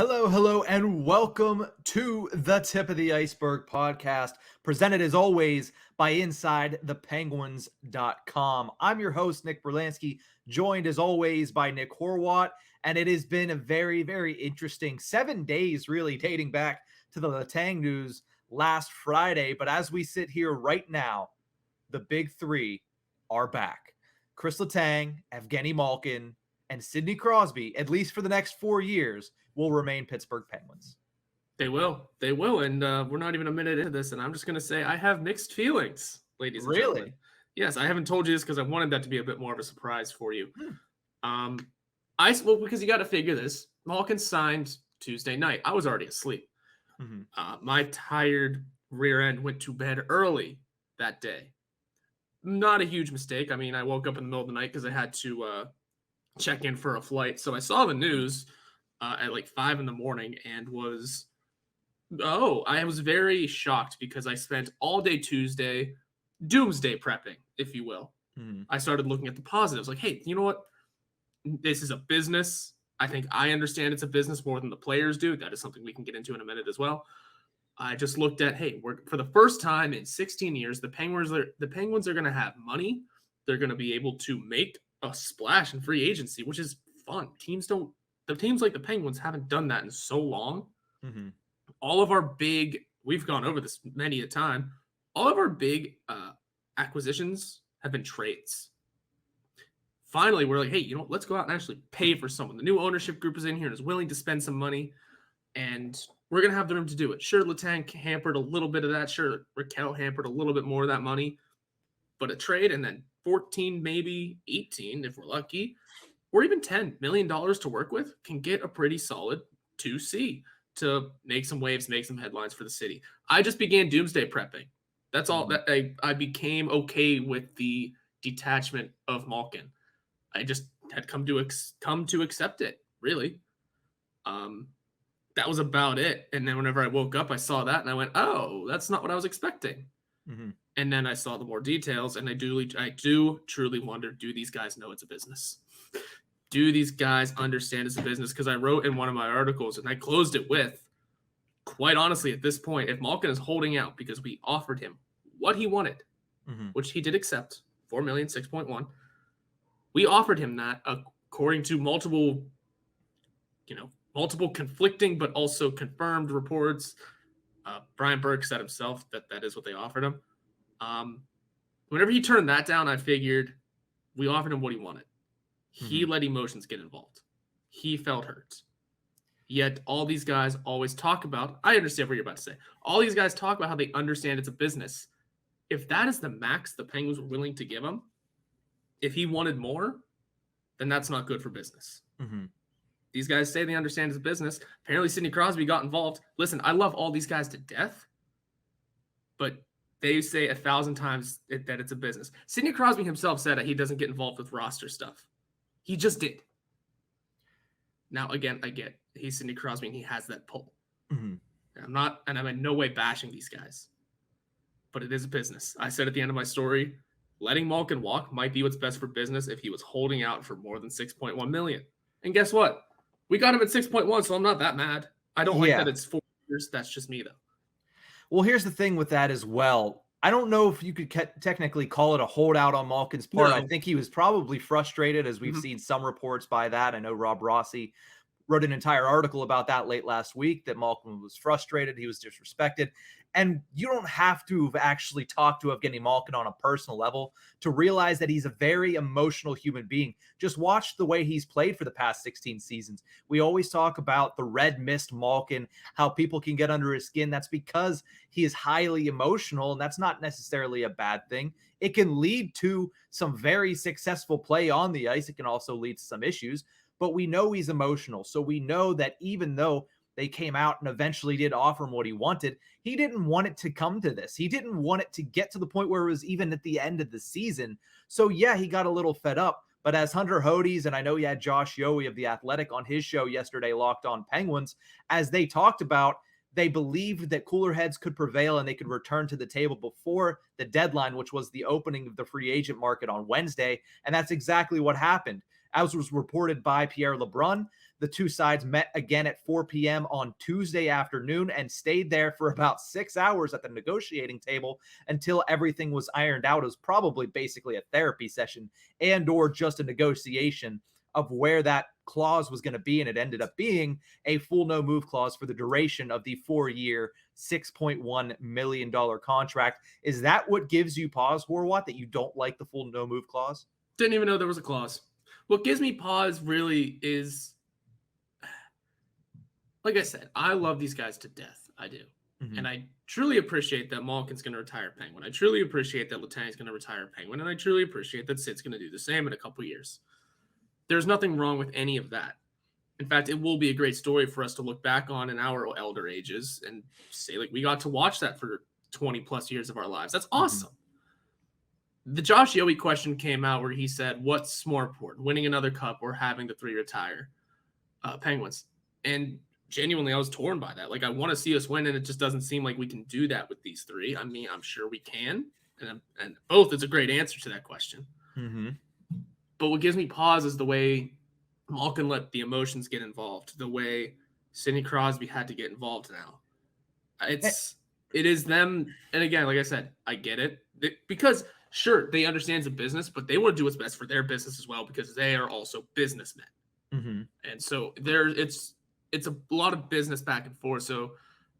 Hello, hello, and welcome to the Tip of the Ice-Burgh podcast, presented as always by InsideThePenguins.com. I'm your host, Nick Berlansky, joined as always by Nick Horwat, and it has been a very, very interesting 7 days, really, dating back to the Letang news last Friday. But as we sit here right now, the big three are back. Chris Letang, Evgeni Malkin, and Sidney Crosby, at least for the next 4 years, will remain Pittsburgh Penguins. They will. And we're not even a minute into this, and I'm just going to say I have mixed feelings, ladies and gentlemen. Yes, I haven't told you this because I wanted that to be a bit more of a surprise for you. Because you got to figure this. Malkin signed Tuesday night. I was already asleep. My tired rear end went to bed early that day. Not a huge mistake. I mean, I woke up in the middle of the night because I had to check in for a flight. So I saw the news at like 5 a.m. and I was very shocked because I spent all day Tuesday doomsday prepping, if you will. I started looking at the positives. Like, hey, you know what? This is a business. I think I understand it's a business more than the players do. That is something we can get into in a minute as well. I just looked at, hey, for the first time in 16 years, the Penguins are going to have money. They're going to be able to make a splash in free agency, which is fun. Teams like the Penguins haven't done that in so long. All of our big, we've gone over this many a time, all of our big acquisitions have been trades. Finally, we're like, hey, you know what? Let's go out and actually pay for someone. The new ownership group is in here and is willing to spend some money, and we're going to have the room to do it. Sure, Letang hampered a little bit of that. Sure, Rakell hampered a little bit more of that money. But a trade and then 14, maybe 18, if we're lucky, or even $10 million to work with can get a pretty solid 2C to make some waves, make some headlines for the city. I just began doomsday prepping. That's all. That I became okay with the detachment of Malkin. I just had come to accept it, really. That was about it. And then whenever I woke up, I saw that and I went, oh, that's not what I was expecting. And then I saw the more details, and I do truly wonder, do these guys know it's a business? Do these guys understand it's a business? Because I wrote in one of my articles, and I closed it with, quite honestly, at this point, if Malkin is holding out because we offered him what he wanted, which he did accept, $4 million, 6.1, we offered him that according to multiple conflicting but also confirmed reports. Brian Burke said himself that is what they offered him. Whenever he turned that down, I figured we offered him what he wanted. He let emotions get involved. He felt hurt. Yet all these guys always talk about, I understand what you're about to say. All these guys talk about how they understand it's a business. If that is the max the Penguins were willing to give him, if he wanted more, then that's not good for business. These guys say they understand it's a business. Apparently Sidney Crosby got involved. Listen, I love all these guys to death, but they say 1,000 times that it's a business. Sidney Crosby himself said that he doesn't get involved with roster stuff. He just did. Now, again, I get he's Sidney Crosby and he has that pull. I'm in no way bashing these guys, but it is a business. I said at the end of my story, letting Malkin walk might be what's best for business if he was holding out for more than $6.1 million. And guess what? We got him at 6.1, so I'm not that mad. I don't like that it's 4 years. That's just me, though. Well, here's the thing with that as well. I don't know if you could technically call it a holdout on Malkin's part. No. I think he was probably frustrated, as we've seen some reports by that. I know Rob Rossi wrote an entire article about that late last week, that Malkin was frustrated. He was disrespected. And you don't have to have actually talked to Evgeni Malkin on a personal level to realize that he's a very emotional human being. Just watch the way he's played for the past 16 seasons. We always talk about the red mist Malkin, how people can get under his skin. That's because he is highly emotional, and that's not necessarily a bad thing. It can lead to some very successful play on the ice. It can also lead to some issues, but we know he's emotional. So we know that even though they came out and eventually did offer him what he wanted, he didn't want it to come to this. He didn't want it to get to the point where it was even at the end of the season. So yeah, he got a little fed up. But as Hunter Hodes, and I know you had Josh Yohe of The Athletic on his show yesterday, Locked On Penguins, as they talked about, they believed that cooler heads could prevail and they could return to the table before the deadline, which was the opening of the free agent market on Wednesday. And that's exactly what happened. As was reported by Pierre LeBrun, the two sides met again at 4 p.m. on Tuesday afternoon and stayed there for about 6 hours at the negotiating table until everything was ironed out. It was probably basically a therapy session and or just a negotiation of where that clause was going to be, and it ended up being a full no move clause for the duration of the 4-year, $6.1 million contract. Is that what gives you pause, Horwath, that you don't like the full no move clause? Didn't even know there was a clause. What gives me pause really is, like I said, I love these guys to death. I do. Mm-hmm. And I truly appreciate that Malkin's going to retire Penguin. I truly appreciate that Letang's going to retire Penguin. And I truly appreciate that Sid's going to do the same in a couple years. There's nothing wrong with any of that. In fact, it will be a great story for us to look back on in our elder ages and say, like, we got to watch that for 20 plus years of our lives. That's awesome. Mm-hmm. The Josh Yohe question came out where he said, what's more important, winning another cup or having the 3 retire Penguins? And genuinely, I was torn by that. Like, I want to see us win, and it just doesn't seem like we can do that with these 3. I mean, I'm sure we can, and both is a great answer to that question. Mm-hmm. But what gives me pause is the way Malkin let the emotions get involved, the way Sidney Crosby had to get involved now. It is them. And again, like I said, I get it. Because, sure, they understand it's a business, but they want to do what's best for their business as well because they are also businessmen. Mm-hmm. And so it's a lot of business back and forth. So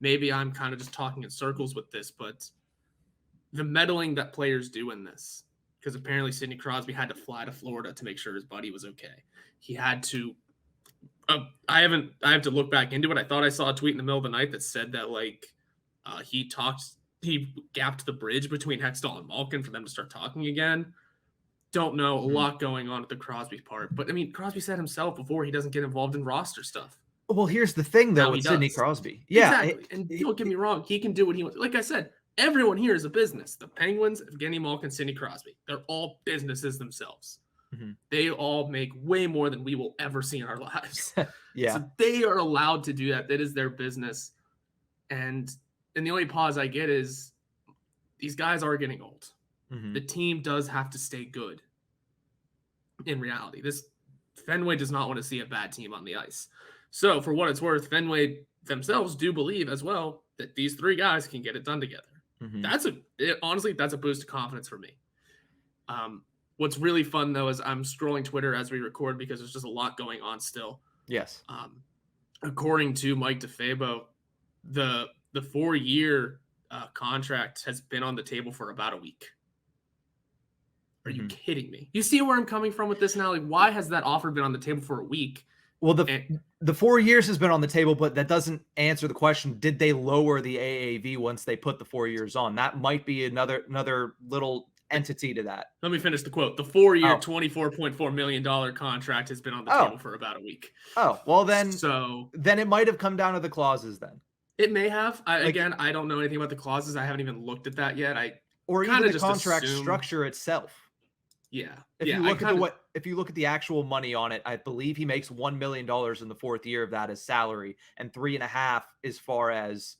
maybe I'm kind of just talking in circles with this, but the meddling that players do in this, because apparently Sidney Crosby had to fly to Florida to make sure his buddy was okay. He had to I have to look back into it. I thought I saw a tweet in the middle of the night that said that he gapped the bridge between Hextall and Malkin for them to start talking again. Don't know. A lot going on at the Crosby part. But I mean, Crosby said himself before he doesn't get involved in roster stuff. Well, here's the thing though with Sidney Crosby. Yeah. Exactly. And don't get me wrong, he can do what he wants. Like I said, everyone here is a business. The Penguins, Evgeni Malkin, Sidney Crosby. They're all businesses themselves. Mm-hmm. They all make way more than we will ever see in our lives. Yeah. So they are allowed to do that. That is their business. And the only pause I get is these guys are getting old. Mm-hmm. The team does have to stay good. In reality, this Fenway does not want to see a bad team on the ice. So for what it's worth, Fenway themselves do believe as well that these 3 guys can get it done together. Mm-hmm. Honestly, that's a boost of confidence for me. What's really fun though is I'm scrolling Twitter as we record because there's just a lot going on still. Yes. According to Mike DeFabo, the 4-year contract has been on the table for about a week. Are you kidding me? You see where I'm coming from with this now? Like, why has that offer been on the table for a week? Well, the 4 years has been on the table, but that doesn't answer the question. Did they lower the AAV once they put the 4 years on? That might be another little entity to that. Let me finish the quote. The 4-year, $24.4 million contract has been on the table for about a week. Oh, well then it might have come down to the clauses then. It may have. I don't know anything about the clauses. I haven't even looked at that yet. Or even the contract structure itself. Yeah. If you look at the actual money on it, I believe he makes $1 million in the 4th year of that as salary and 3.5 as far as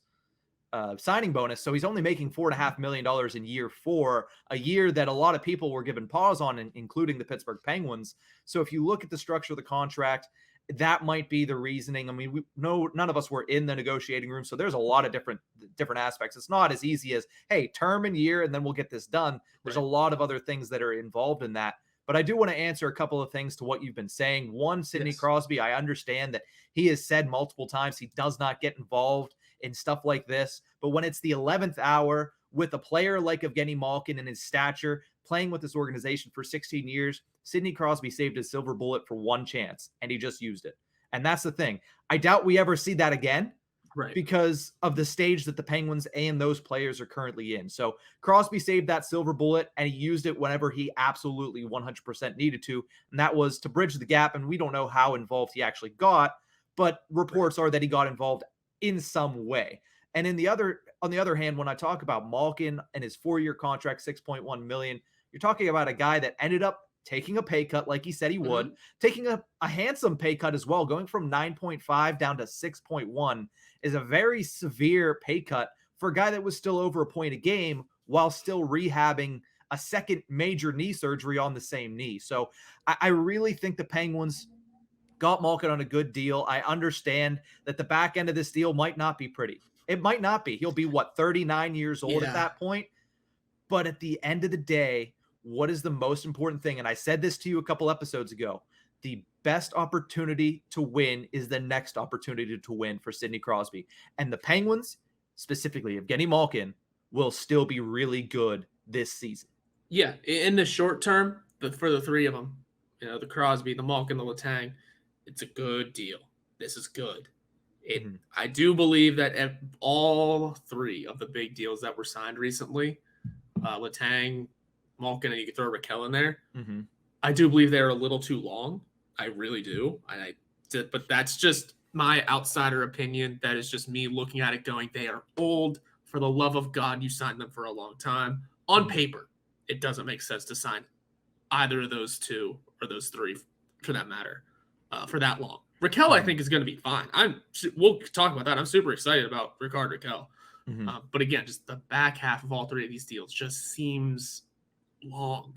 signing bonus. So he's only making $4.5 million in year 4, a year that a lot of people were given pause on, including the Pittsburgh Penguins. So if you look at the structure of the contract, that might be the reasoning. I mean, none of us were in the negotiating room, so there's a lot of different aspects. It's not as easy as, hey, term and year, and then we'll get this done. There's a lot of other things that are involved in that. But I do want to answer a couple of things to what you've been saying. One, Sidney Crosby, I understand that he has said multiple times he does not get involved in stuff like this. But when it's the 11th hour with a player like Evgeni Malkin and his stature playing with this organization for 16 years, Sidney Crosby saved his silver bullet for one chance, and he just used it. And that's the thing. I doubt we ever see that again. Right. Because of the stage that the Penguins and those players are currently in. So Crosby saved that silver bullet, and he used it whenever he absolutely 100% needed to. And that was to bridge the gap. And we don't know how involved he actually got, but reports are that he got involved in some way. And on the other hand, when I talk about Malkin and his 4-year contract, $6.1 million, you're talking about a guy that ended up taking a pay cut like he said he would, taking a handsome pay cut as well, going from 9.5 down to 6.1 is a very severe pay cut for a guy that was still over a point a game while still rehabbing a second major knee surgery on the same knee. So I really think the Penguins got Malkin on a good deal. I understand that the back end of this deal might not be pretty. It might not be. He'll be, 39 years old at that point. But at the end of the day, what is the most important thing? And I said this to you a couple episodes ago. The best opportunity to win is the next opportunity to win for Sidney Crosby. And the Penguins, specifically Evgeni Malkin, will still be really good this season. Yeah, in the short term, for the three of them, the Crosby, the Malkin, the Letang, it's a good deal. This is good. I do believe that all three of the big deals that were signed recently, Letang, Malkin, and you could throw Rakell in there, I do believe they're a little too long. I really do. But that's just my outsider opinion. That is just me looking at it going, they are old. For the love of God, you signed them for a long time. On paper, it doesn't make sense to sign either of those two or those three, for that matter, for that long. Rakell, I think, is going to be fine. We'll talk about that. I'm super excited about Rickard Rakell. But again, just the back half of all three of these deals just seems long.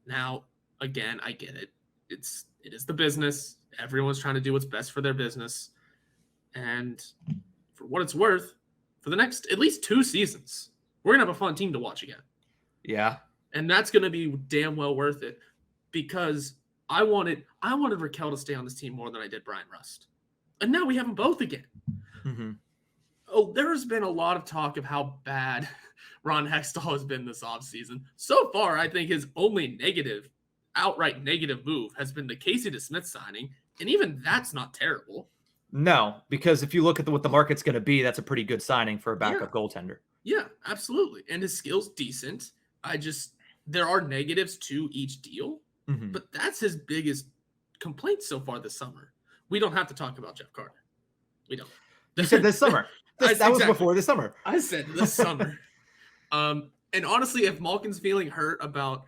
Now, again, I get it. It is the business. Everyone's trying to do what's best for their business. And for what it's worth, for the next at least 2 seasons, we're going to have a fun team to watch again. Yeah. And that's going to be damn well worth it, because I wanted Rakell to stay on this team more than I did Brian Rust. And now we have them both again. Oh, there has been a lot of talk of how bad Ron Hextall has been this offseason. So far, I think his only outright negative move has been the Casey DeSmith signing. And even that's not terrible. No, because if you look at what the market's going to be, that's a pretty good signing for a backup goaltender. Yeah, absolutely. And his skill's decent. There are negatives to each deal, but that's his biggest complaint so far this summer. We don't have to talk about Jeff Carter. We don't. You said this summer. That was before this summer. I said this summer. And honestly, if Malkin's feeling hurt about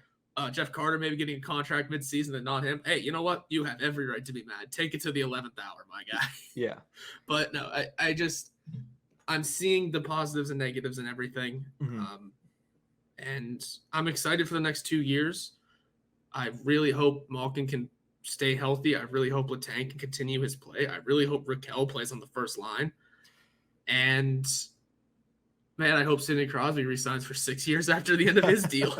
Jeff Carter maybe getting a contract mid-season and not him, hey, you know what? You have every right to be mad. Take it to the 11th hour, my guy. Yeah. But no, I'm seeing the positives and negatives and everything. And I'm excited for the next 2 years. I really hope Malkin can stay healthy. I really hope Letang can continue his play. I really hope Rakell plays on the first line. And, man, I hope Sidney Crosby resigns for 6 years after the end of his deal.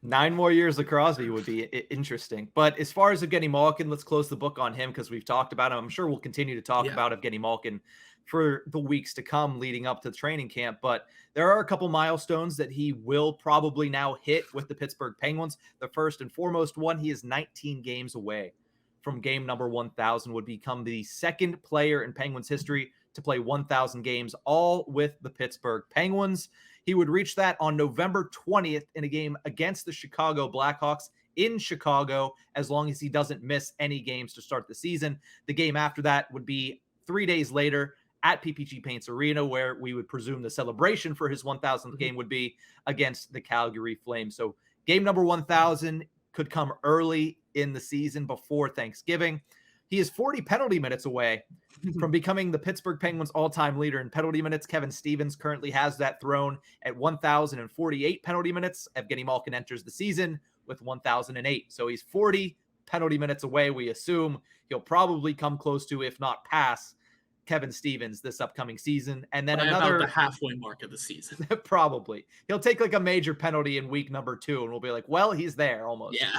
9 more years of Crosby would be interesting. But as far as Evgeni Malkin, let's close the book on him because we've talked about him. I'm sure we'll continue to talk about Evgeni Malkin for the weeks to come leading up to the training camp. But there are a couple milestones that he will probably now hit with the Pittsburgh Penguins. The first and foremost one, he is 19 games away from game number 1,000, would become the second player in Penguins history to play 1,000 games, all with the Pittsburgh Penguins. He would reach that on November 20th in a game against the Chicago Blackhawks in Chicago, as long as he doesn't miss any games to start the season. The game after that would be 3 days later at PPG Paints Arena, where we would presume the celebration for his 1,000th game would be against the Calgary Flames. So game number 1,000 could come early in the season before Thanksgiving. He is 40 penalty minutes away from becoming the Pittsburgh Penguins all-time leader in penalty minutes. Kevin Stevens currently has that throne at 1,048 penalty minutes. Evgeni Malkin enters the season with 1,008. So he's 40 penalty minutes away. We assume he'll probably come close to, if not pass, Kevin Stevens this upcoming season. And then another about the halfway mark of the season. Probably. He'll take like a major penalty in week number 2, and we'll be like, well, he's there almost. Yeah.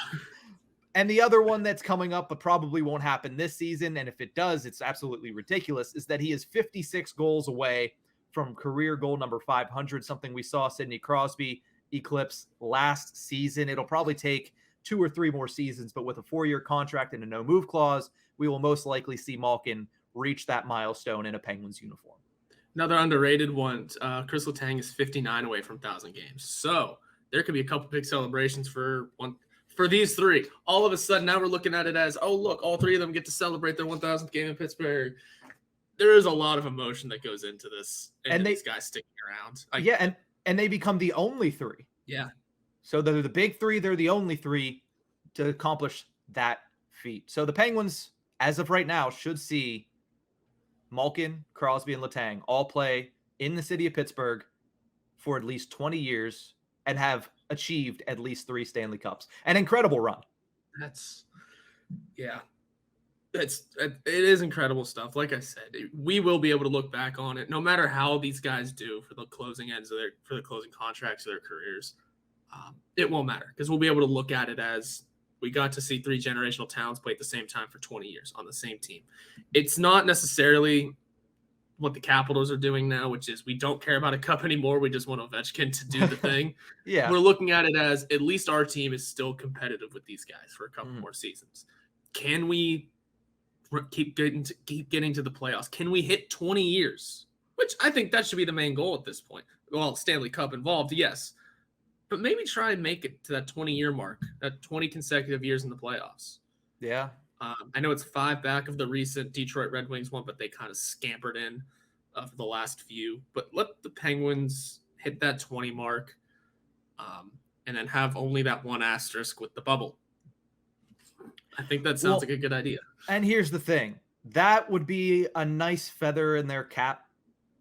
And the other one that's coming up, but probably won't happen this season, and if it does, it's absolutely ridiculous, is that he is 56 goals away from career goal number 500, something we saw Sidney Crosby eclipse last season. It'll probably take 2 or 3 more seasons, but with a 4-year contract and a no-move clause, we will most likely see Malkin reach that milestone in a Penguins uniform. Another underrated one, Chris Letang is 59 away from 1,000 games. So there could be a couple big celebrations for these three. All of a sudden, now we're looking at it as, oh, look, all three of them get to celebrate their 1,000th game in Pittsburgh. There is a lot of emotion that goes into this, and these guys sticking around. And they become the only 3. Yeah. So they're the big 3. They're the only 3 to accomplish that feat. So the Penguins, as of right now, should see Malkin, Crosby, and Letang all play in the city of Pittsburgh for at least 20 years and have achieved at least 3 Stanley Cups. An incredible run. It is incredible stuff. Like I said, we will be able to look back on it, no matter how these guys do for the closing contracts of their careers. It won't matter because we'll be able to look at it as we got to see 3 generational talents play at the same time for 20 years on the same team. It's not necessarily what the Capitals are doing now, which is we don't care about a cup anymore. We just want Ovechkin to do the thing. Yeah. We're looking at it as at least our team is still competitive with these guys for a couple more seasons. Can we keep getting to the playoffs? Can we hit 20 years? Which I think that should be the main goal at this point. Well, Stanley Cup involved, yes. But maybe try and make it to that 20-year mark, that 20 consecutive years in the playoffs. Yeah. I know it's 5 back of the recent Detroit Red Wings one, but they kind of scampered in for the last few. But let the Penguins hit that 20 mark and then have only that one asterisk with the bubble. I think that sounds like a good idea. And here's the thing. That would be a nice feather in their cap,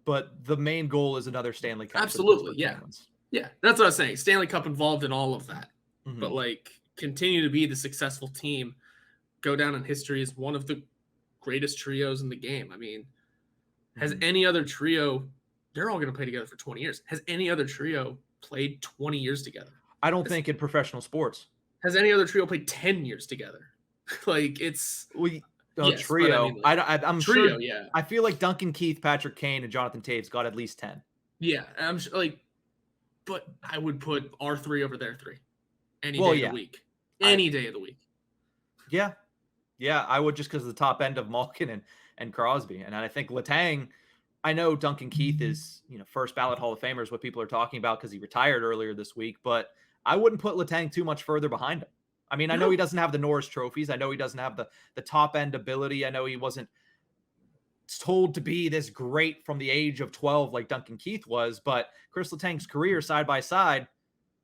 but the main goal is another Stanley Cup. Absolutely, yeah. Penguins. Yeah, that's what I was saying. Stanley Cup involved in all of that. But, continue to be the successful team, go down in history as one of the greatest trios in the game. I mean, has any other trio – they're all going to play together for 20 years. Has any other trio played 20 years together? I don't think in professional sports. Has any other trio played 10 years together? It's yes, trio. I'm trio, sure. Yeah. I feel like Duncan Keith, Patrick Kane, and Jonathan Taves got at least 10. Yeah, I'm but I would put our 3 over their 3 any day of the week. Any day of the week. Yeah, I would just because of the top end of Malkin and Crosby, and I think Letang. I know Duncan Keith is first ballot Hall of Famer is what people are talking about because he retired earlier this week, but I wouldn't put Letang too much further behind him. I mean, I know he doesn't have the Norris trophies. I know he doesn't have the top end ability. I know he wasn't told to be this great from the age of 12 like Duncan Keith was, but Chris Letang's career side by side,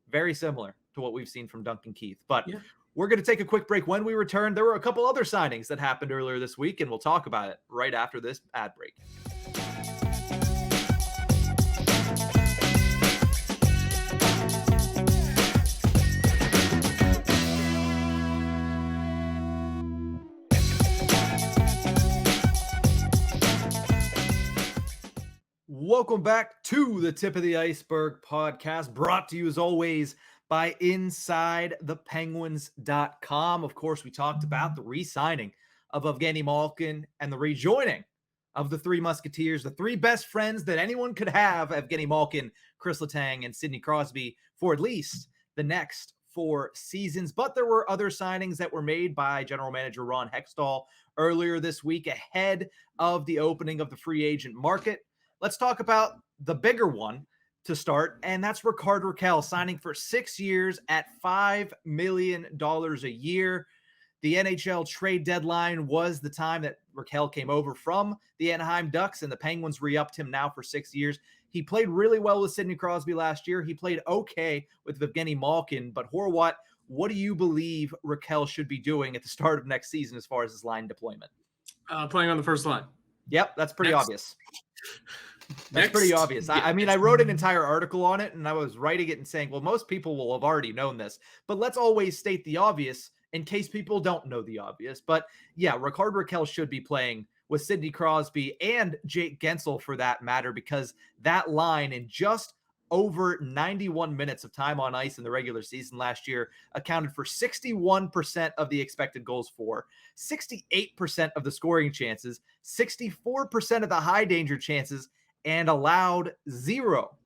very similar to what we've seen from Duncan Keith. But we're going to take a quick break. When we return, there were a couple other signings that happened earlier this week, and we'll talk about it right after this ad break. Welcome back to the Tip of the Ice-Burgh podcast, brought to you as always by InsideThePenguins.com. Of course, we talked about the re-signing of Evgeni Malkin and the rejoining of the 3 Musketeers, the 3 best friends that anyone could have, Evgeni Malkin, Chris Letang, and Sidney Crosby, for at least the next 4 seasons. But there were other signings that were made by general manager Ron Hextall earlier this week ahead of the opening of the free agent market. Let's talk about the bigger one to start, and that's Rickard Rakell signing for 6 years at $5 million a year. The NHL trade deadline was the time that Rakell came over from the Anaheim Ducks, and the Penguins re-upped him now for 6 years. He played really well with Sidney Crosby last year. He played okay with Evgeni Malkin, but Horwat, what do you believe Rakell should be doing at the start of next season as far as his line deployment? Playing on the first line. Yep, that's pretty obvious. That's pretty obvious. I mean, I wrote an entire article on it, and I was writing it and saying, well, most people will have already known this, but let's always state the obvious in case people don't know the obvious. But yeah, Rickard Rakell should be playing with Sidney Crosby and Jake Gensel for that matter, because that line in just over 91 minutes of time on ice in the regular season last year accounted for 61% of the expected goals for, 68% of the scoring chances, 64% of the high danger chances, and allowed 0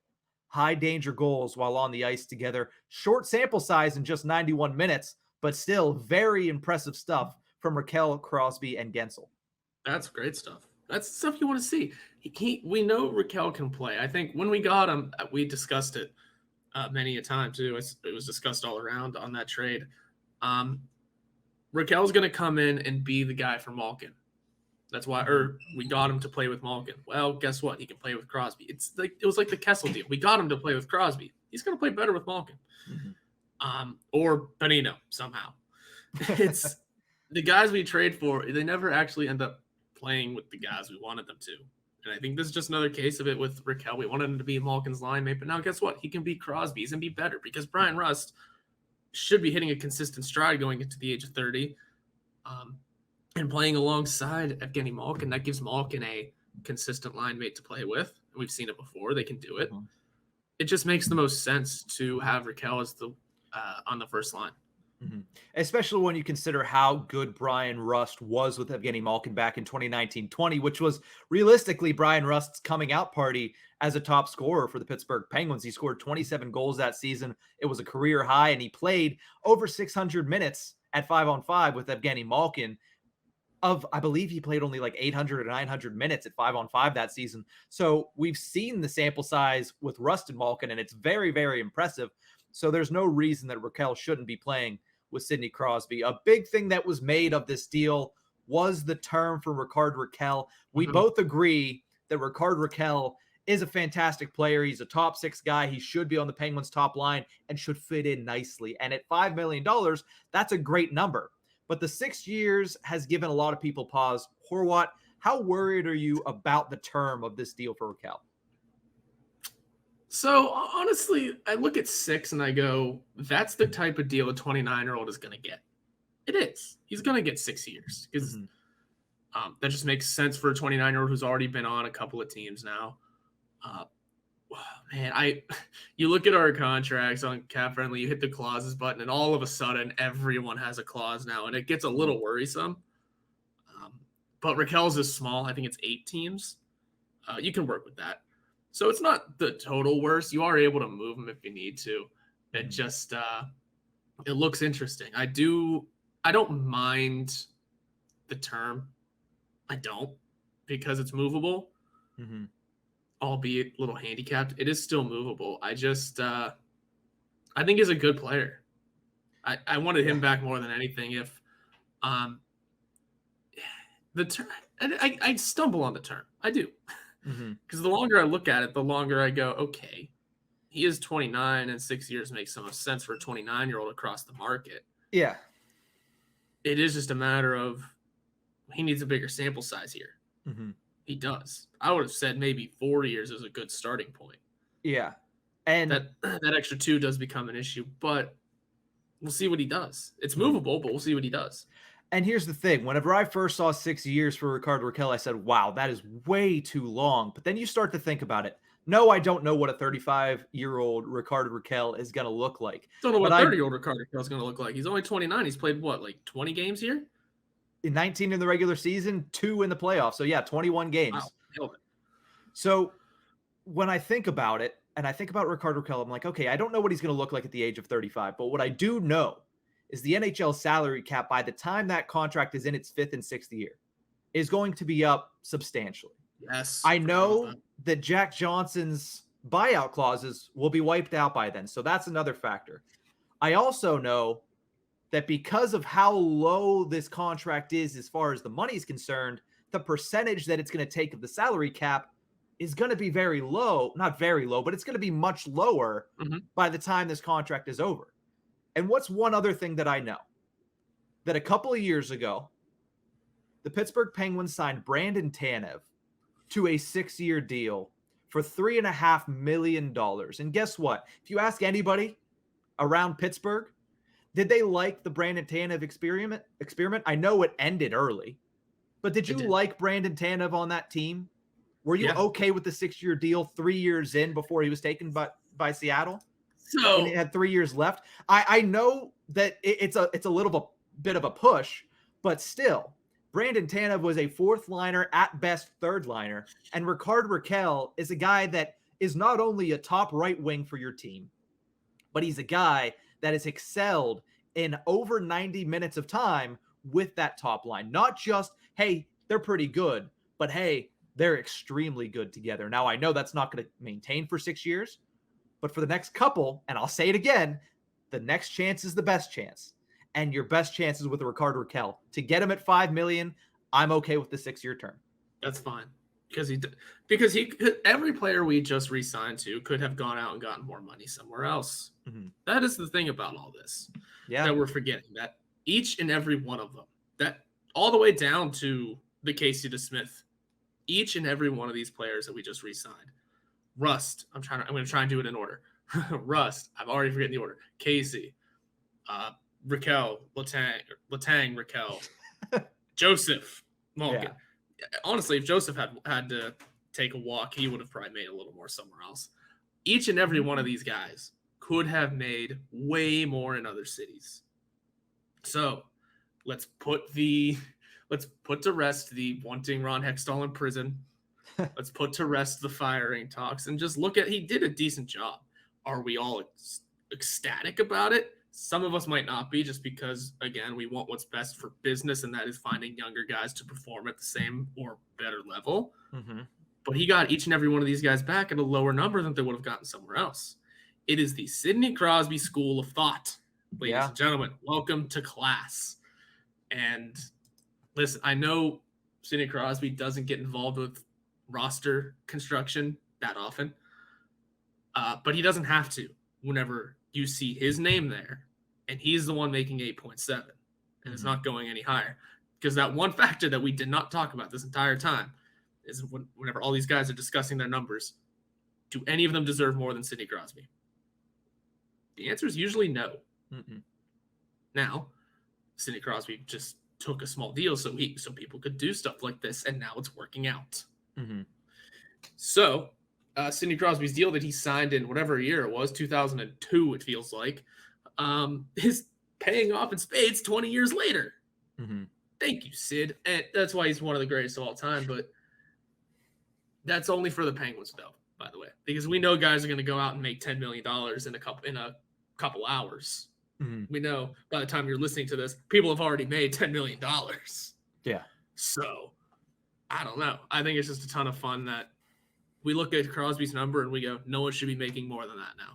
high danger goals while on the ice together. Short sample size in just 91 minutes, but still very impressive stuff from Rakell, Crosby, and Gensel. That's great stuff. That's stuff you want to see. We know Rakell can play. I think when we got him, we discussed it many a time too. It was discussed all around on that trade. Rakell's going to come in and be the guy for Malkin. That's why, we got him to play with Malkin. Well, guess what? He can play with Crosby. It was like the Kessel deal. We got him to play with Crosby. He's going to play better with Malkin, or Bonino somehow. It's the guys we trade for. They never actually end up playing with the guys we wanted them to. And I think this is just another case of it with Rakell. We wanted him to be Malkin's line mate, but now guess what? He can be Crosby's and be better because Brian Rust should be hitting a consistent stride going into the age of 30. And playing alongside Evgeni Malkin, that gives Malkin a consistent line mate to play with. We've seen it before. They can do it. Mm-hmm. It just makes the most sense to have Rakell as the on the first line. Mm-hmm. Especially when you consider how good Brian Rust was with Evgeni Malkin back in 2019-20, which was realistically Brian Rust's coming out party as a top scorer for the Pittsburgh Penguins. He scored 27 goals that season. It was a career high, and he played over 600 minutes at 5-on-5 with Evgeni Malkin. I believe he played only like 800 or 900 minutes at 5-on-5 that season. So we've seen the sample size with Rust and Malkin, and it's very, very impressive. So there's no reason that Rakell shouldn't be playing with Sidney Crosby. A big thing that was made of this deal was the term for Rickard Rakell. We both agree that Rickard Rakell is a fantastic player. He's a top 6 guy. He should be on the Penguins top line and should fit in nicely. And at $5 million, that's a great number. But the 6 years has given a lot of people pause. Horwat, how worried are you about the term of this deal for Rakell? So honestly, I look at 6 and I go, that's the type of deal a 29-year-old is going to get. It is. He's going to get 6 years because that just makes sense for a 29-year-old who's already been on a couple of teams now. You look at our contracts on Cap Friendly, you hit the clauses button, and all of a sudden everyone has a clause now, and it gets a little worrisome. But Rakell's is small. I think it's 8 teams. You can work with that. So it's not the total worst. You are able to move them if you need to. It just it looks interesting. I don't mind the term. I don't, because it's movable. Albeit a little handicapped. It is still movable. I just I think he's a good player. I wanted him back more than anything. If the term, I stumble on the term. I do. Because the longer I look at it, the longer I go, okay, he is 29 and 6 years makes so much sense for a 29-year-old across the market. Yeah. It is just a matter of he needs a bigger sample size here. He does. I would have said maybe 4 years is a good starting point. Yeah. And that extra 2 does become an issue, but we'll see what he does. It's movable, but we'll see what he does. And here's the thing. Whenever I first saw 6 years for Rickard Rakell, I said, wow, that is way too long. But then you start to think about it. No, I don't know what a 35-year-old Rickard Rakell is going to look like. Don't know what a 30-year-old Rickard Rakell is going to look like. He's only 29. He's played, what, like 20 games here? 19 in the regular season, 2 in the playoffs. So, yeah, 21 games. Wow. So when I think about it, and I think about Rickard Rakell, I'm like, okay, I don't know what he's going to look like at the age of 35. But what I do know is the NHL salary cap, by the time that contract is in its 5th and 6th year, is going to be up substantially. Yes. I know that Jack Johnson's buyout clauses will be wiped out by then. So that's another factor. I also know that because of how low this contract is as far as the money is concerned, the percentage that it's going to take of the salary cap is going to be very low. Not very low, but it's going to be much lower by the time this contract is over. And what's one other thing that I know? That a couple of years ago, the Pittsburgh Penguins signed Brandon Tanev to a 6-year deal for $3.5 million. And guess what? If you ask anybody around Pittsburgh, did they like the Brandon Tanev experiment? I know it ended early, but did you like Brandon Tanev on that team? Were you okay with the 6-year deal 3 years in before he was taken by Seattle? So and it had 3 years left. I know that it's a little bit of a push, but still, Brandon Tanev was a 4th liner, at best 3rd liner, and Rickard Rakell is a guy that is not only a top right wing for your team, but he's a guy that has excelled in over 90 minutes of time with that top line. Not just, hey, they're pretty good, but hey, they're extremely good together. Now, I know that's not going to maintain for 6 years, but for the next couple, and I'll say it again, the next chance is the best chance. And your best chance is with Rickard Rakell. To get him at $5 million, I'm okay with the 6-year term. That's fine. Because every player we just re-signed to could have gone out and gotten more money somewhere else. That is the thing about all this. That we're forgetting. That each and every one of them, that all the way down to the Casey DeSmith Each and every one of these players that we just re-signed. Rust, I'm going to try and do it in order. Rust, I've already forgotten the order. Casey, Rakell, Letang, Rakell, Joseph, Malkin. Yeah. Honestly, if Joseph had to take a walk, he would have probably made a little more somewhere else. Each and every one of these guys could have made way more in other cities. So let's put to rest the wanting Ron Hextall in prison. Let's put to rest the firing talks and just look at, he did a decent job. Are we all ecstatic about it? Some of us might not be, just because, again, we want what's best for business, and that is finding younger guys to perform at the same or better level. Mm-hmm. But he got each and every one of these guys back at a lower number than they would have gotten somewhere else. It is the Sidney Crosby school of thought, ladies and gentlemen. Welcome to class. And listen, I know Sidney Crosby doesn't get involved with roster construction that often, but he doesn't have to whenever you see his name there, and he's the one making 8.7, and it's not going any higher. Because that one factor that we did not talk about this entire time is whenever all these guys are discussing their numbers, do any of them deserve more than Sidney Crosby? The answer is usually no. Mm-mm. Now, Sidney Crosby just took a small deal so people could do stuff like this, and now it's working out. Mm-hmm. So, Sidney Crosby's deal that he signed in whatever year it was, 2002, it feels like, is paying off in spades 20 years later. Mm-hmm. Thank you, Sid. And that's why he's one of the greatest of all time, but that's only for the Penguins, though, by the way, because we know guys are going to go out and make $10 million in a couple hours. Mm-hmm. We know by the time you're listening to this, people have already made $10 million. Yeah. So, I don't know. I think it's just a ton of fun that we look at Crosby's number and we go, no one should be making more than that now.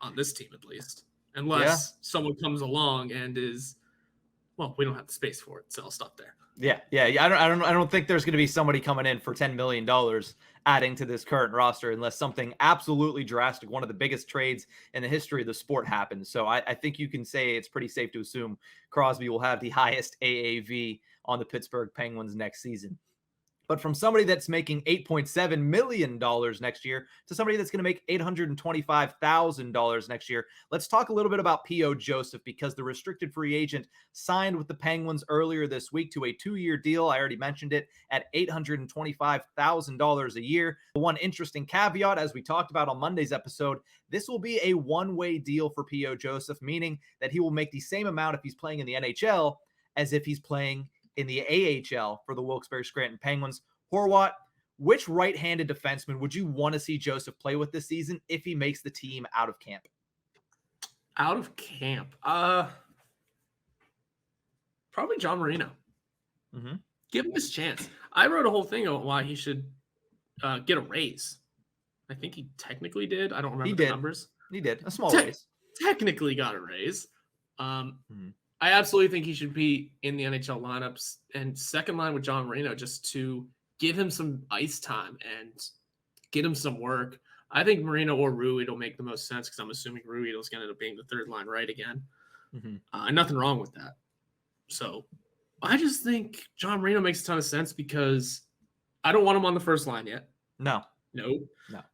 On this team, at least. Unless someone comes along and is, well, we don't have the space for it, so I'll stop there. Yeah. I don't think there's going to be somebody coming in for $10 million adding to this current roster unless something absolutely drastic, one of the biggest trades in the history of the sport happens. So I think you can say it's pretty safe to assume Crosby will have the highest AAV on the Pittsburgh Penguins next season. But from somebody that's making $8.7 million next year to somebody that's going to make $825,000 next year, let's talk a little bit about P.O. Joseph, because the restricted free agent signed with the Penguins earlier this week to a 2-year deal. I already mentioned it, at $825,000 a year. One interesting caveat, as we talked about on Monday's episode, this will be a one-way deal for P.O. Joseph, meaning that he will make the same amount if he's playing in the NHL as if he's playing in the AHL for the Wilkes-Barre Scranton Penguins. Horwat, which right-handed defenseman would you want to see Joseph play with this season if he makes the team out of camp? Out of camp? Probably John Marino. Mm-hmm. Give him his chance. I wrote a whole thing on why he should get a raise. I think he technically did. I don't remember the numbers. He did. A small raise. Technically got a raise. I absolutely think he should be in the NHL lineups and second line with John Marino, just to give him some ice time and get him some work. I think Marino or Ruhwedel will make the most sense, because I'm assuming Ruhwedel is going to end up being the third line right again. Mm-hmm. And nothing wrong with that. So I just think John Marino makes a ton of sense, because I don't want him on the first line yet. No.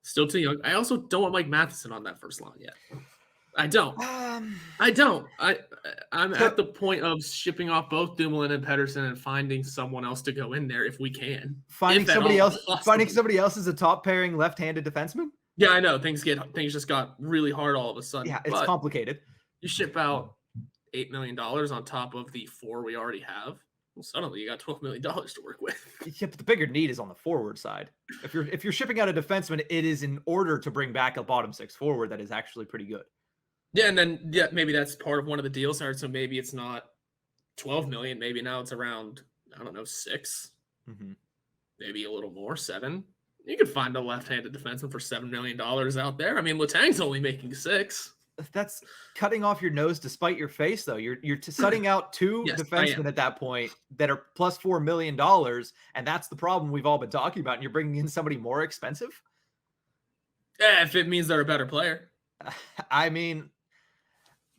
Still too young. I also don't want Mike Matheson on that first line yet. I don't. I'm at the point of shipping off both Dumoulin and Pettersson and finding someone else to go in there if we can. Finding somebody else as a top pairing left-handed defenseman? Yeah, I know. Things just got really hard all of a sudden. Yeah, it's complicated. You ship out $8 million on top of the $4 we already have. Well, suddenly you got $12 million to work with. Yeah, but the bigger need is on the forward side. If you're shipping out a defenseman, it is in order to bring back a bottom six forward that is actually pretty good. Yeah, and then maybe that's part of one of the deals. So maybe it's not $12 million. Maybe now it's around, I don't know, 6, maybe a little more, 7. You could find a left-handed defenseman for $7 million out there. I mean, Letang's only making 6. That's cutting off your nose to spite your face, though. You're setting out 2 defensemen at that point that are plus $4 million, and that's the problem we've all been talking about. And you're bringing in somebody more expensive. Yeah, if it means they're a better player. I mean,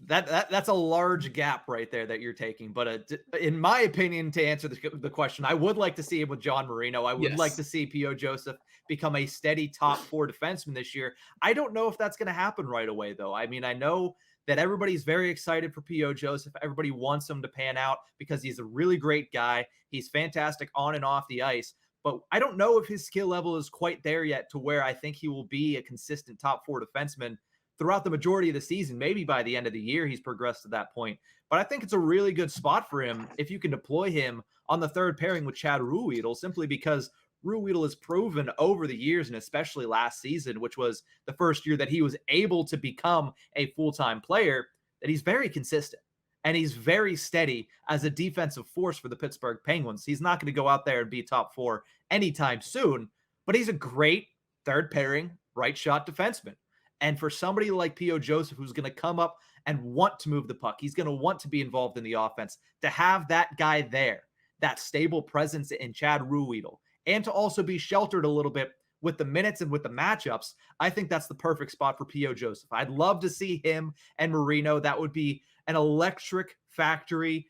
That's a large gap right there that you're taking. But in my opinion, to answer the question, I would like to see him with John Marino. I would like to see P.O. Joseph become a steady top 4 defenseman this year. I don't know if that's going to happen right away, though. I mean, I know that everybody's very excited for P.O. Joseph. Everybody wants him to pan out because he's a really great guy. He's fantastic on and off the ice. But I don't know if his skill level is quite there yet to where I think he will be a consistent top 4 defenseman throughout the majority of the season. Maybe by the end of the year, he's progressed to that point. But I think it's a really good spot for him if you can deploy him on the third pairing with Chad Ruhwedel, simply because Ruhwedel has proven over the years, and especially last season, which was the first year that he was able to become a full-time player, that he's very consistent. And he's very steady as a defensive force for the Pittsburgh Penguins. He's not going to go out there and be top 4 anytime soon, but he's a great third pairing right shot defenseman. And for somebody like P.O. Joseph, who's going to come up and want to move the puck, he's going to want to be involved in the offense, to have that guy there, that stable presence in Chad Ruhwedel, and to also be sheltered a little bit with the minutes and with the matchups, I think that's the perfect spot for P.O. Joseph. I'd love to see him and Marino. That would be an electric factory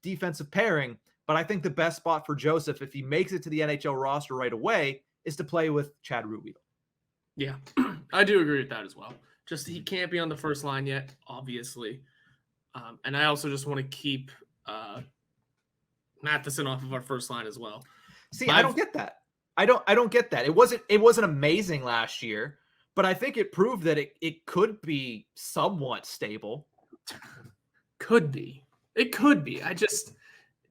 defensive pairing. But I think the best spot for Joseph, if he makes it to the NHL roster right away, is to play with Chad Ruhwedel. Yeah, I do agree with that as well. Just he can't be on the first line yet, obviously. And I also just want to keep Matheson off of our first line as well. See, I don't get that. I don't get that. It wasn't amazing last year, but I think it proved that it could be somewhat stable. Could be. It could be.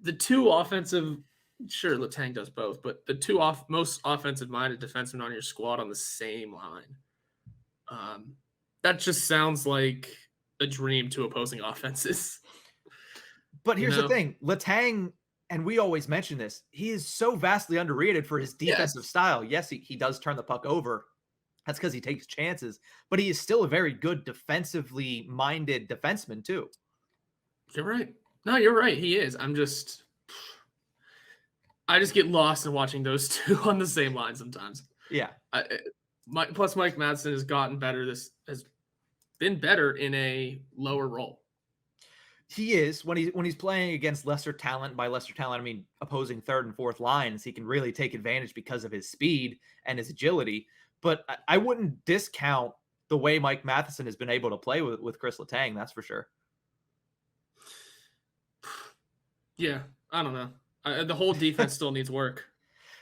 The two offensive, sure, Letang does both, but the two most offensive-minded defensemen on your squad on the same line. That just sounds like a dream to opposing offenses. But here's the thing. Letang, and we always mention this, he is so vastly underrated for his defensive style. Yes, he does turn the puck over. That's because he takes chances. But he is still a very good defensively minded defenseman, too. You're right. No, you're right. He is. I just get lost in watching those two on the same line sometimes. Yeah. Plus, Mike Madsen has gotten better. Has been better in a lower role. He is when he's playing against lesser talent. By lesser talent, I mean opposing third and fourth lines. He can really take advantage because of his speed and his agility. But I wouldn't discount the way Mike Matheson has been able to play with Chris Letang. That's for sure. Yeah, I don't know. The whole defense still needs work.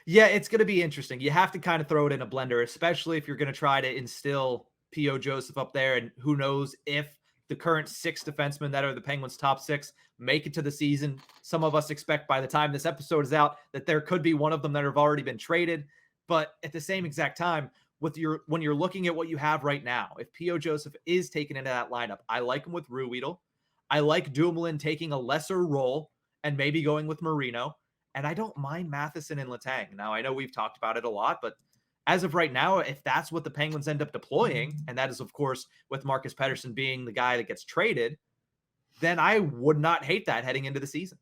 Yeah, it's going to be interesting. You have to kind of throw it in a blender, especially if you're going to try to instill P.O. Joseph up there. And who knows if the current 6 defensemen that are the Penguins' top 6 make it to the season. Some of us expect by the time this episode is out that there could be one of them that have already been traded. But at the same exact time, when you're looking at what you have right now, if P.O. Joseph is taken into that lineup, I like him with Ruhwedel. I like Dumoulin taking a lesser role and maybe going with Marino. And I don't mind Matheson and Letang. Now, I know we've talked about it a lot, but as of right now, if that's what the Penguins end up deploying, and that is, of course, with Marcus Pettersson being the guy that gets traded, then I would not hate that heading into the season.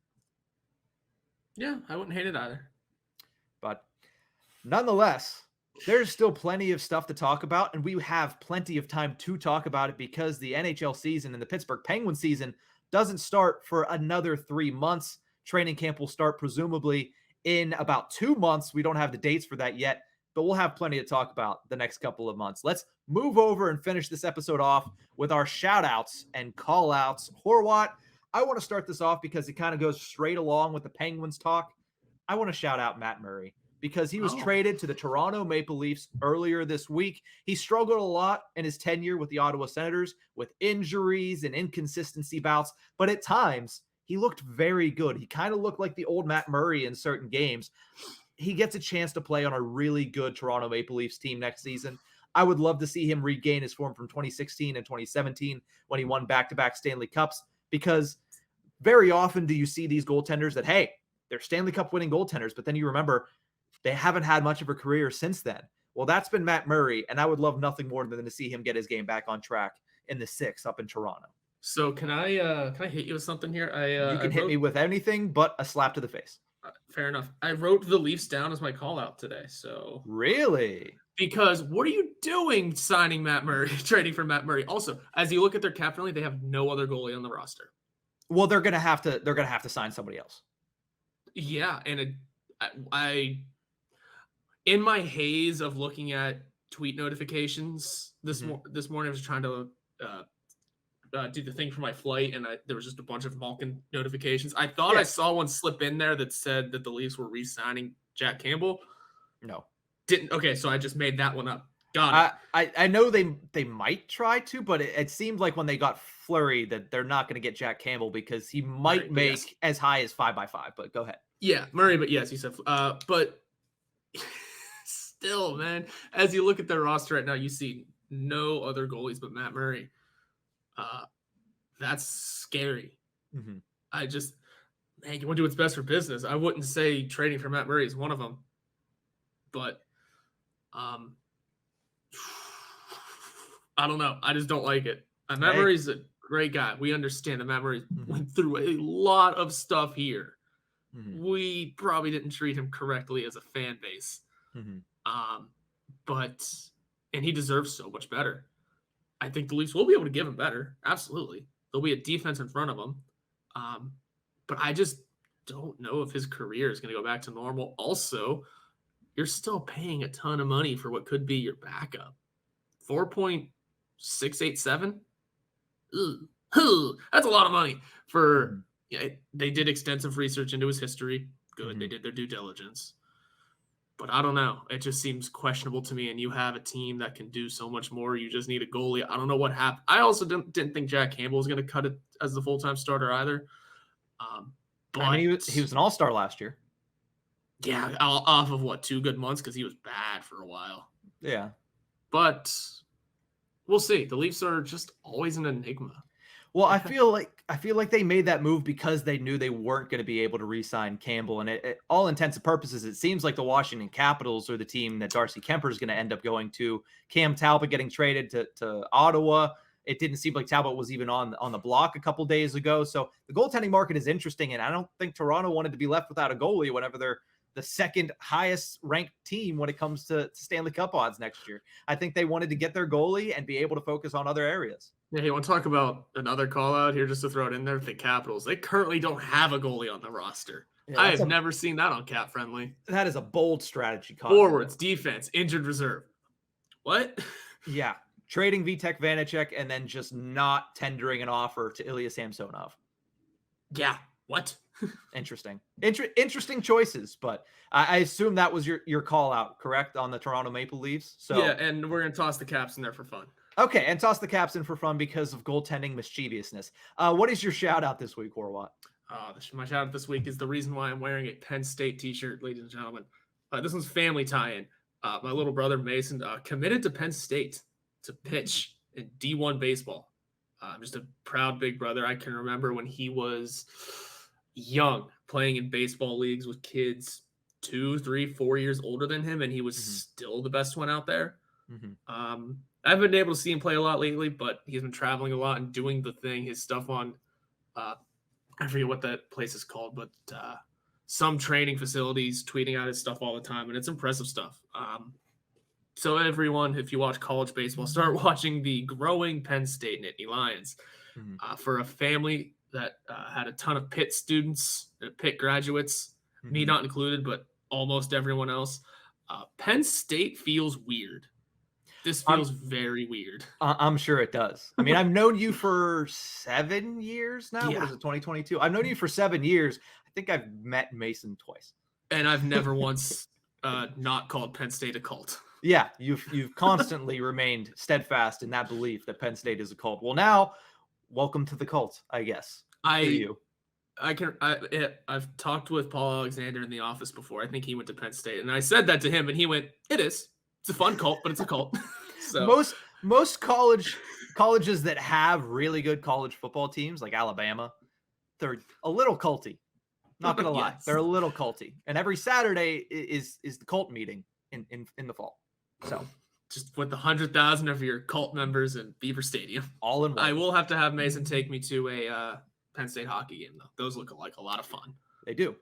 Yeah, I wouldn't hate it either. But nonetheless, there's still plenty of stuff to talk about, and we have plenty of time to talk about it because the NHL season and the Pittsburgh Penguins season doesn't start for another 3 months. Training camp will start presumably in about 2 months. We don't have the dates for that yet, but we'll have plenty to talk about the next couple of months. Let's move over and finish this episode off with our shout-outs and call-outs. Horwat, I want to start this off because it kind of goes straight along with the Penguins talk. I want to shout out Matt Murray because he was traded to the Toronto Maple Leafs earlier this week. He struggled a lot in his tenure with the Ottawa Senators with injuries and inconsistency bouts, but at times he looked very good. He kind of looked like the old Matt Murray in certain games. He gets a chance to play on a really good Toronto Maple Leafs team next season. I would love to see him regain his form from 2016 and 2017 when he won back-to-back Stanley Cups, because very often do you see these goaltenders that, hey, they're Stanley Cup winning goaltenders, but then you remember they haven't had much of a career since then. Well, that's been Matt Murray, and I would love nothing more than to see him get his game back on track in the 6 up in Toronto. So can I hit you with something here? You can hit me with anything but a slap to the face. Fair enough. I wrote the Leafs down as my call out today. So Really? because what are you doing signing Matt Murray, trading for Matt Murray? Also, as you look at their cap friendly, they have no other goalie on the roster. Well, they're gonna have to sign somebody else. Yeah, and I in my haze of looking at tweet notifications this morning, I was trying to do the thing for my flight, and there was just a bunch of Malkin notifications. I thought I saw one slip in there that said that the Leafs were re-signing Jack Campbell. No, didn't. Okay, so I just made that one up. Got it. I know they might try to, but it seemed like when they got Fleury that they're not going to get Jack Campbell because he might make as high as 5x5. But go ahead. Yeah, Murray, but yes, you said. But still, man, as you look at their roster right now, you see no other goalies but Matt Murray. That's scary. Mm-hmm. You want to do what's best for business. I wouldn't say trading for Matt Murray is one of them, but I don't know. I just don't like it. Matt Murray's a great guy. We understand that Matt Murray went through a lot of stuff here. Mm-hmm. We probably didn't treat him correctly as a fan base. Mm-hmm. And he deserves so much better. I think the Leafs will be able to give him better. Absolutely. There'll be a defense in front of him. But I just don't know if his career is going to go back to normal. Also, you're still paying a ton of money for what could be your backup. 4.687? That's a lot of money for. Yeah, they did extensive research into his history. Good. They did their due diligence. But I don't know. It just seems questionable to me. And you have a team that can do so much more. You just need a goalie. I don't know what happened. I also didn't think Jack Campbell was going to cut it as the full-time starter either. But I mean, he was an all-star last year. Yeah, off of what, 2 good months because he was bad for a while. Yeah. But we'll see. The Leafs are just always an enigma. Well, I feel like they made that move because they knew they weren't going to be able to re-sign Campbell. And all intents and purposes, it seems like the Washington Capitals are the team that Darcy Kemper is going to end up going to. Cam Talbot getting traded to Ottawa. It didn't seem like Talbot was even on the block a couple days ago. So the goaltending market is interesting, and I don't think Toronto wanted to be left without a goalie whenever they're the second highest ranked team when it comes to Stanley Cup odds next year. I think they wanted to get their goalie and be able to focus on other areas. Yeah, you want to talk about another call out here just to throw it in there? The Capitals, they currently don't have a goalie on the roster. Yeah, I have never seen that on Cap Friendly. That is a bold strategy. Forwards, defense, injured reserve. What? Yeah. Trading Vitek Vanacek and then just not tendering an offer to Ilya Samsonov. Yeah. What? Interesting. Interesting choices, but I assume that was your call out, correct, on the Toronto Maple Leafs? So yeah, and we're going to toss the Caps in there for fun. Okay, and toss the Caps in for fun because of goaltending mischievousness. What is your shout-out this week, Horwat? My shout-out this week is the reason why I'm wearing a Penn State t-shirt, ladies and gentlemen. This one's family tie-in. My little brother, Mason, committed to Penn State to pitch in D1 baseball. I'm just a proud big brother. I can remember when he was young, playing in baseball leagues with kids 2, 3, 4 years older than him, and he was still the best one out there. I haven't been able to see him play a lot lately, but he's been traveling a lot and doing the thing. His stuff on, I forget what that place is called, but some training facilities, tweeting out his stuff all the time, and it's impressive stuff. So everyone, if you watch college baseball, start watching the growing Penn State Nittany Lions. For a family that had a ton of Pitt students, Pitt graduates, me not included, but almost everyone else, Penn State feels weird. This feels very weird. I'm sure it does. I mean, I've known you for 7 years now. Yeah. What is it, 2022? I've known you for 7 years. I think I've met Mason twice. And I've never once not called Penn State a cult. Yeah, you've constantly remained steadfast in that belief that Penn State is a cult. Well, now, welcome to the cult, I guess. I've talked with Paul Alexander in the office before. I think he went to Penn State, and I said that to him, and he went, "It is. It's a fun cult, but it's a cult." So most colleges that have really good college football teams, like Alabama, they're a little culty. Not gonna lie, they're a little culty. And every Saturday is the cult meeting in the fall. So just with 100,000 of your cult members in Beaver Stadium, all in one. I will have to have Mason take me to a Penn State hockey game though. Those look like a lot of fun. They do.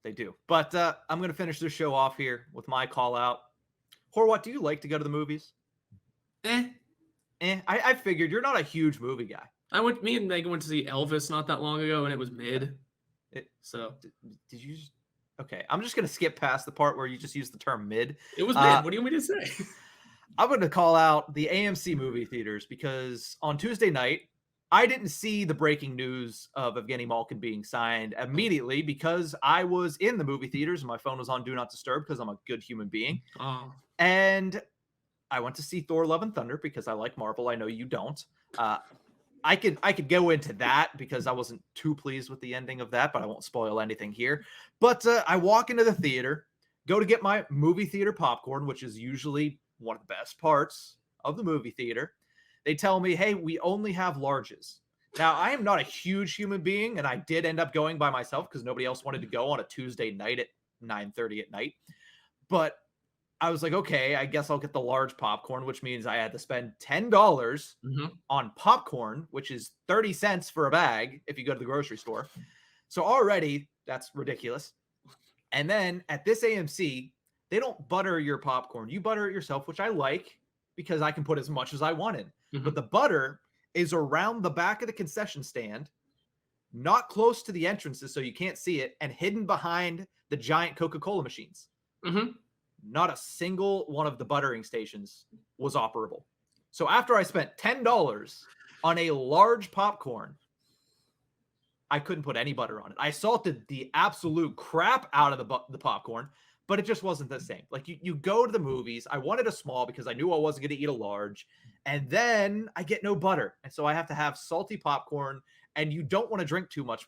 They do. But I'm going to finish this show off here with my call out. Horwat, do you like to go to the movies? I figured you're not a huge movie guy. Me and Megan went to see Elvis not that long ago, and it was mid. Did you just... Okay, I'm just going to skip past the part where you just used the term mid. It was mid. What do you want me to say? I'm going to call out the AMC movie theaters because on Tuesday night, I didn't see the breaking news of Evgeni Malkin being signed immediately because I was in the movie theaters and my phone was on Do Not Disturb because I'm a good human being. Oh. And I went to see Thor: Love and Thunder because I like Marvel. I know you don't. I could go into that because I wasn't too pleased with the ending of that, but I won't spoil anything here. But I walk into the theater, go to get my movie theater popcorn, which is usually one of the best parts of the movie theater. They tell me, hey, we only have larges. Now, I am not a huge human being, and I did end up going by myself because nobody else wanted to go on a Tuesday night at 9:30 at night. But I was like, okay, I guess I'll get the large popcorn, which means I had to spend $10 on popcorn, which is 30 cents for a bag if you go to the grocery store. So already that's ridiculous. And then at this AMC, they don't butter your popcorn. You butter it yourself, which I like because I can put as much as I want in. But the butter is around the back of the concession stand, not close to the entrances so you can't see it, and hidden behind the giant Coca-Cola machines. Not a single one of the buttering stations was operable. So after I spent $10 on a large popcorn, I couldn't put any butter on it. I salted the absolute crap out of the popcorn, but it just wasn't the same. Like you go to the movies. I wanted a small because I knew I wasn't going to eat a large. And then I get no butter. And so I have to have salty popcorn. And you don't want to drink too much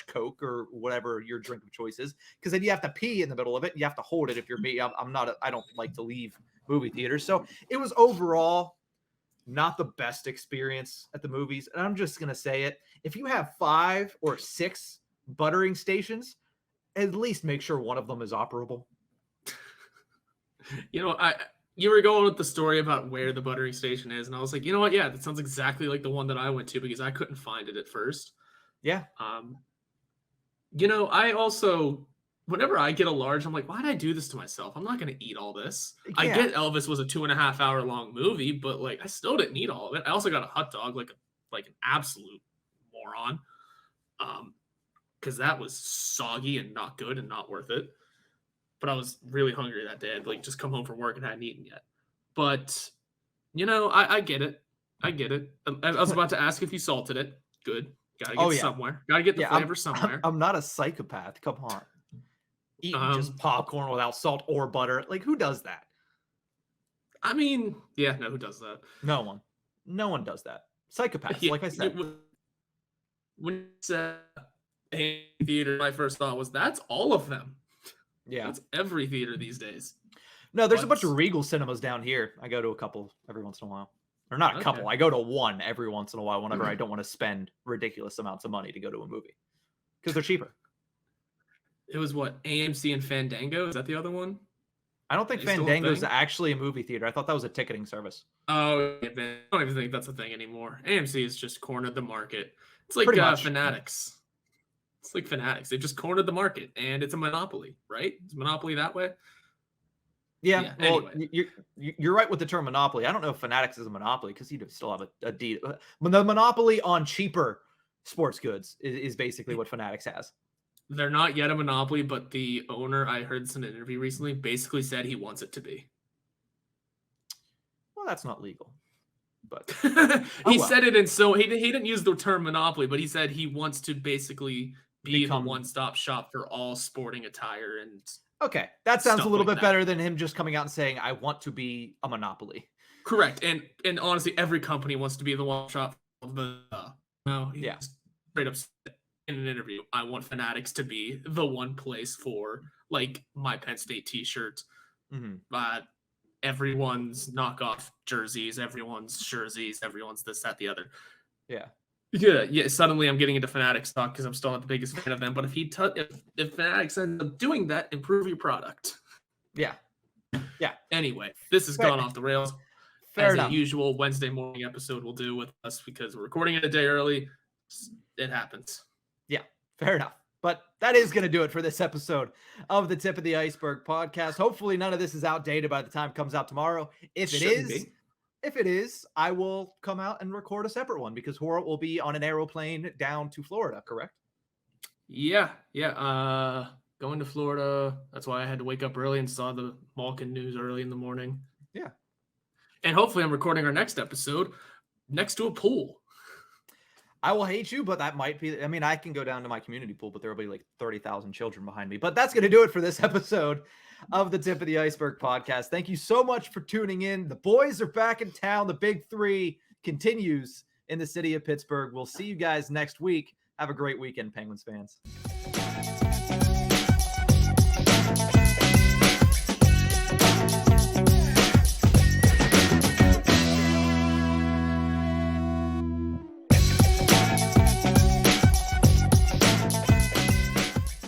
Coke or whatever your drink of choice is, because then you have to pee in the middle of it. You have to hold it. If you're me, I don't like to leave movie theaters. So it was overall not the best experience at the movies. And I'm just going to say it. If you have 5 or 6 buttering stations, at least make sure one of them is operable. You were going with the story about where the buttering station is, and I was like, you know what? Yeah, that sounds exactly like the one that I went to because I couldn't find it at first. Yeah. I also, whenever I get a large, I'm like, why did I do this to myself? I'm not going to eat all this. Yeah. I get Elvis was a 2.5 hour long movie, but like I still didn't eat all of it. I also got a hot dog, like an absolute moron, because that was soggy and not good and not worth it. But I was really hungry that day. I'd like just come home from work and hadn't eaten yet. But, I get it. I get it. I was about to ask if you salted it. Good. Got to get somewhere. Got to get the flavor somewhere. I'm not a psychopath. Come on. Eating just popcorn without salt or butter. Like, who does that? I mean, yeah, no, who does that? No one. No one does that. Psychopaths, like I said. When you said theater, my first thought was, that's all of them. Yeah. That's every theater these days. No, there's a bunch of Regal cinemas down here. I go to a couple every once in a while. Or not a couple. I go to one every once in a while whenever I don't want to spend ridiculous amounts of money to go to a movie. Because they're cheaper. It was what? AMC and Fandango? Is that the other one? I don't think Fandango is actually a movie theater. I thought that was a ticketing service. Oh, I don't even think that's a thing anymore. AMC has just cornered the market. It's like Fanatics. It's like Fanatics. They've just cornered the market, and it's a monopoly, right? It's a monopoly that way. Yeah. Well, anyway. You're right with the term monopoly. I don't know if Fanatics is a monopoly because you still have a deed. The monopoly on cheaper sports goods is basically what Fanatics has. They're not yet a monopoly, but the owner, I heard this in an interview recently, basically said he wants it to be. Well, that's not legal. But he said it in he didn't use the term monopoly, but he said he wants to basically be the one-stop shop for all sporting attire and okay, that sounds a little bit better than him just coming out and saying, I want to be a monopoly. Correct. And honestly, every company wants to be the one shop of the straight up in an interview, I want Fanatics to be the one place for like my Penn State t-shirts, everyone's knockoff jerseys, everyone's this, that, the other. Yeah. Suddenly I'm getting into Fanatics talk because I'm still not the biggest fan of them. But if Fanatics ends up doing that, improve your product. Yeah. Anyway, this has gone off the rails. As a usual Wednesday morning episode will do with us because we're recording it a day early. It happens. Yeah, fair enough. But that is going to do it for this episode of the Tip of the Ice-Burgh podcast. Hopefully none of this is outdated by the time it comes out tomorrow. If it is, I will come out and record a separate one because Horwat will be on an aeroplane down to Florida, correct? Yeah. Going to Florida. That's why I had to wake up early and saw the Malkin news early in the morning. Yeah. And hopefully I'm recording our next episode next to a pool. I will hate you, but that might be, I mean, I can go down to my community pool, but there will be like 30,000 children behind me. But that's going to do it for this episode of the Tip of the Ice-Burgh podcast. Thank you so much for tuning in. The boys are back in town. The Big Three continues in the city of Pittsburgh. We'll see you guys next week. Have a great weekend, Penguins fans.